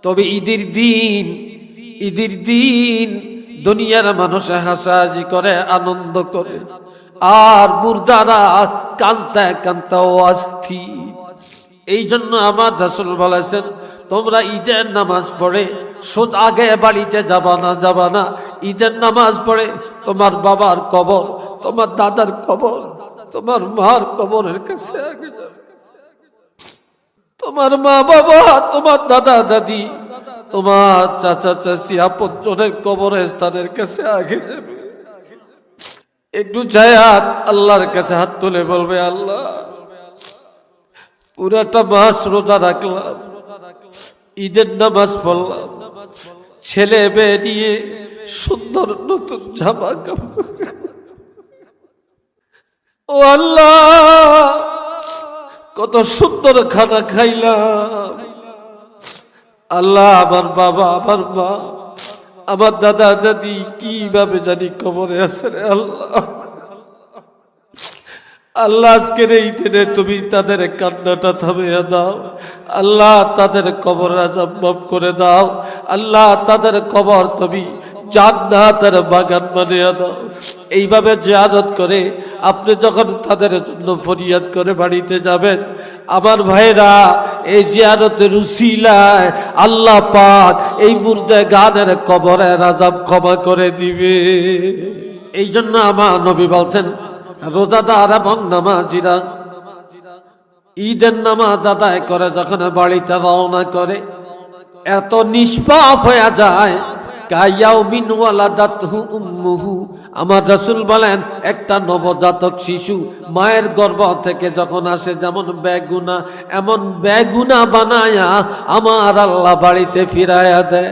তবে ঈদের দিন দুনিয়ার মানুষে হাসাহাসি করে, আনন্দ করে, আর মুর্দারা কান্তা কান্তা অস্থির। এই জন্য আমার রাসূল বলেছেন, তোমরা ঈদের নামাজ পড়ে আগে বাড়িতে যাবা না, ঈদের নামাজ পড়ে তোমার বাবার কবর, তোমার দাদার কবর, তোমার মার কবরের কাছে আগে যাবে। তোমার মা বাবা, তোমার দাদা দাদি, তোমার চাচা চাচি, আপনজনের কবরের স্থানের কাছে আগে যাবে। একটু জায়াত আল্লাহর কাছে হাত তুলে বলবে, আল্লাহ পুরাটা মাস রোজা রাখলাম, ঈদের নামাজ পড়লাম, ছেলে মেয়ে নিয়ে সুন্দর নতুন জামা কাপড়, ও আল্লাহ কত সুন্দর খানা খাইলাম। আল্লাহ আমার বাবা, আমার মা, আমার দাদা দাদি কিভাবে জানি কবরে আছে রে আল্লাহ। আল্লাহ আজকের এই দিনে তুমি তাদের কান্নাটা থামিয়ে দাও। আল্লাহ তাদের কবর আযাব মাফ করে দাও। আল্লাহ তাদের কবর তুমি জান্নাতের বাগান বানিয়ে দাও। এইভাবে জিয়ারত করে আপনি যখন তাদের জন্য ফরিয়াদ করে বাড়িতে যাবেন, আমার ভাইরা, এই জিয়ারতের উসিলায় আল্লাহ পাক এই মুর্দাগানের কবরের আযাব ক্ষমা করে দিবে। এই জন্য আমার নবী বলছেন, রোজাদার এবং নামাজিরা ঈদের নামাজ আদায় করে যখন বাড়িতে রওনা করে, এত নিষ্পাপ হয়ে যায়, কায়াউমিন ওয়ালাদাতহু উম্মুহু। আমার রাসূল বলেন, একটা নবজাতক শিশু মায়ের গর্ভ থেকে যখন আসে যেমন বেগুনা, এমন বেগুনা বানায়া আমার আল্লাহ বাড়িতে ফিরায়া দেয়।